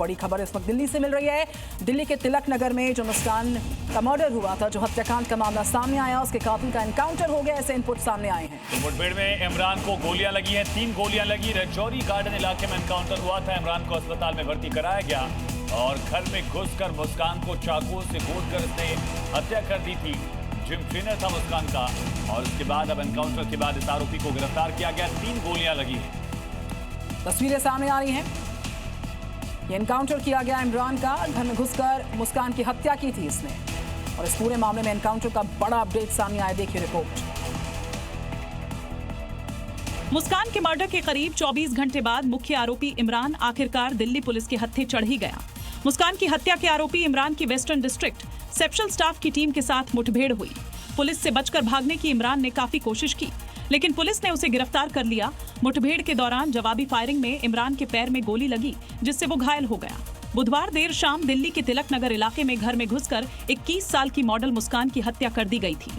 बड़ी खबर इस वक्त दिल्ली से मिल रही है। दिल्ली के तिलक नगर में जो मुस्कान का मर्डर हुआ था, जो हत्याकांड का मामला सामने आया, उसके कातिल का एनकाउंटर हो गया, ऐसे इनपुट सामने आए हैं। तो मुठभेड़ में इमरान को गोलियां लगी हैं, 3 गोलियां लगी। रजौरी गार्डन इलाके में एनकाउंटर हुआ था। इमरान को अस्पताल में भर्ती कराया गया और घर में घुसकर मुस्कान को चाकू से गोदकर इसने हत्या कर दी थी। जिम ट्रेनर था मुस्कान का, और उसके बाद अब एनकाउंटर के बाद इस आरोपी को गिरफ्तार किया गया। 3 गोलियां लगी हैं। तस्वीरें सामने आ रही हैं। ये एनकाउंटर किया गया इमरान का, घर में घुसकर मुस्कान की हत्या की थी इसने, और इस पूरे मामले में एनकाउंटर का बड़ा अपडेट सामने आया। देखिए रिपोर्ट। मुस्कान के मर्डर के करीब 24 घंटे बाद मुख्य आरोपी इमरान आखिरकार दिल्ली पुलिस के हत्थे चढ़ ही गया। मुस्कान की हत्या के आरोपी इमरान की वेस्टर्न डिस्ट्रिक्ट सेप्शल स्टाफ की टीम के साथ मुठभेड़ हुई। पुलिस से बचकर भागने की इमरान ने काफी कोशिश की, लेकिन पुलिस ने उसे गिरफ्तार कर लिया। मुठभेड़ के दौरान जवाबी फायरिंग में इमरान के पैर में गोली लगी, जिससे वो घायल हो गया। बुधवार देर शाम दिल्ली के तिलक नगर इलाके में घर में घुसकर 21 साल की मॉडल मुस्कान की हत्या कर दी गई थी।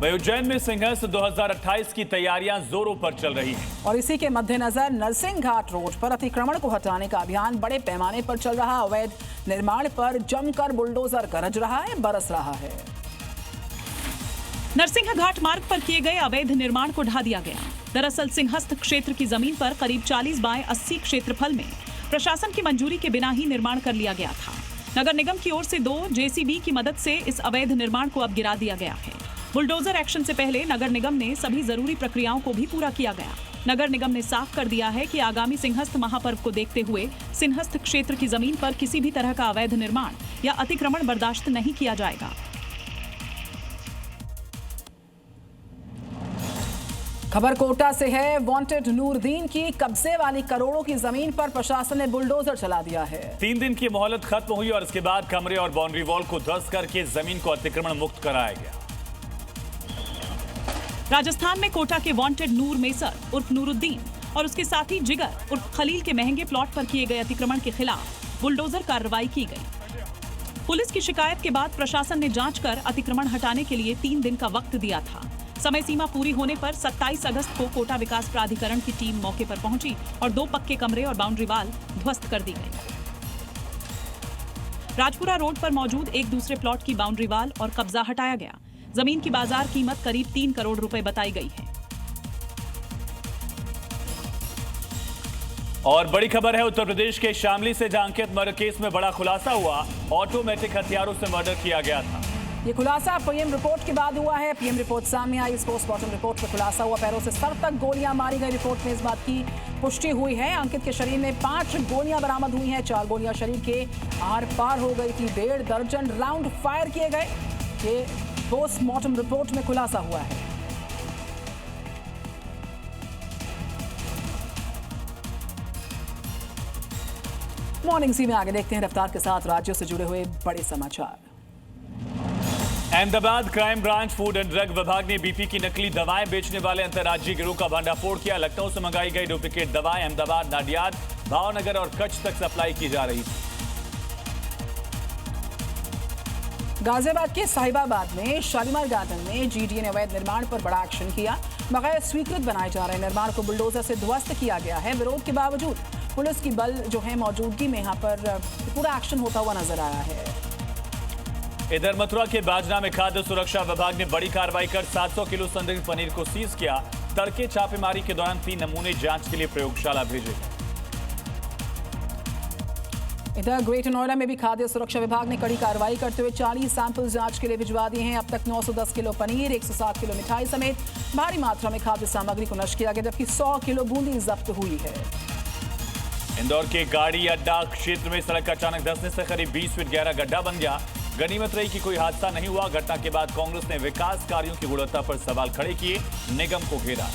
उज्जैन में सिंहस्थ 2028 की तैयारियां जोरों पर चल रही हैं। और इसी के मद्देनजर नरसिंह घाट रोड पर अतिक्रमण को हटाने का अभियान बड़े पैमाने पर चल रहा। अवैध निर्माण पर जमकर बुलडोजर गरज रहा है, बरस रहा है। नरसिंह घाट मार्ग पर किए गए अवैध निर्माण को ढा दिया गया। दरअसल सिंहस्थ क्षेत्र की जमीन पर करीब 40 बाय 80 क्षेत्रफल में प्रशासन की मंजूरी के बिना ही निर्माण कर लिया गया था। नगर निगम की ओर से 2 जेसीबी की मदद से इस अवैध निर्माण को अब गिरा दिया गया है। बुलडोजर एक्शन से पहले नगर निगम ने सभी जरूरी प्रक्रियाओं को भी पूरा किया गया। नगर निगम ने साफ कर दिया है कि आगामी सिंहस्थ महापर्व को देखते हुए सिंहस्थ क्षेत्र की जमीन पर किसी भी तरह का अवैध निर्माण या अतिक्रमण बर्दाश्त नहीं किया जाएगा। खबर कोटा से है। वांटेड नूरदीन की कब्जे वाली करोड़ों की जमीन पर प्रशासन ने बुलडोजर चला दिया है। 3 दिन की मोहलत खत्म हुई और इसके बाद कमरे और बाउंड्री वॉल को ध्वस्त करके जमीन को अतिक्रमण मुक्त कराया गया। राजस्थान में कोटा के वांटेड नूर मेसर उर्फ नूरुद्दीन और उसके साथी जिगर उर्फ खलील के महंगे प्लॉट पर किए गए अतिक्रमण के खिलाफ बुलडोजर कार्रवाई की गई। पुलिस की शिकायत के बाद प्रशासन ने जांच कर अतिक्रमण हटाने के लिए 3 दिन का वक्त दिया था। समय सीमा पूरी होने पर 27 अगस्त को कोटा विकास प्राधिकरण की टीम मौके पर पहुंची और 2 पक्के कमरे और बाउंड्री वॉल ध्वस्त कर दी गई। राजपुरा रोड पर मौजूद एक दूसरे प्लॉट की बाउंड्री वॉल और कब्जा हटाया गया। जमीन की बाजार कीमत करीब 3 करोड़ रुपए बताई गई है। और बड़ी खबर है उत्तर प्रदेश के शामली से, जहां अंकित मर्डर केस में बड़ा खुलासा हुआ। ऑटोमेटिक हथियारों से मर्डर किया गया था। ये खुलासा पीएम रिपोर्ट के बाद हुआ है। पीएम रिपोर्ट सामने आई, इस पोस्टमार्टम रिपोर्ट में खुलासा हुआ। पैरों से सर तक गोलियां मारी गई। रिपोर्ट में इस बात की पुष्टि हुई है। अंकित के शरीर में 5 गोलियां बरामद हुई हैं। 4 गोलियां शरीर के आर पार हो गई थी। 1.5 दर्जन राउंड फायर किए गए। ये पोस्टमार्टम रिपोर्ट में खुलासा हुआ है। मॉर्निंग सी में आगे देखते हैं रफ्तार के साथ राज्यों से जुड़े हुए बड़े समाचार। Ahmedabad crime branch food and drug विभाग ने बीपी की नकली दवाएं बेचने वाले अंतर्राज्यीय गिरोह का भंडाफोड़ किया। लखनऊ से मंगाई गई डुप्लीकेट दवाएं अहमदाबाद, नाडियाद, भावनगर और कच्छ तक सप्लाई की जा रही थी। गाजियाबाद के साहिबाबाद में शालीमार गार्डन में जीडीए ने अवैध निर्माण पर बड़ा एक्शन किया। बगैर स्वीकृत बनाए जा रहे निर्माण को बुलडोजर से ध्वस्त किया गया है। विरोध के बावजूद पुलिस की बल जो है मौजूदगी में यहाँ पर पूरा एक्शन होता हुआ नजर आया है। इधर मथुरा के बाजना में खाद्य सुरक्षा विभाग ने बड़ी कार्रवाई कर 700 किलो संदिग्ध पनीर को सीज किया। तड़के छापेमारी के दौरान 3 नमूने जांच के लिए प्रयोगशाला भेजे गए। इधर ग्रेटर नोएडा में भी खाद्य सुरक्षा विभाग ने कड़ी कार्रवाई करते हुए 40 सैंपल जांच के लिए भिजवा दिए हैं। अब तक 910 किलो पनीर, 107 किलो मिठाई समेत भारी मात्रा में खाद्य सामग्री को नष्ट किया गया, जबकि 100 किलो बूंदी जब्त हुई है। इंदौर के गाड़ी अड्डा क्षेत्र में सड़क अचानक धंसने से करीब 20 फीट गहरा गड्ढा बन गया। गनीमत रही कि कोई हादसा नहीं हुआ। घटना के बाद कांग्रेस ने विकास कार्यों की गुणवत्ता पर सवाल खड़े किए, निगम को घेरा।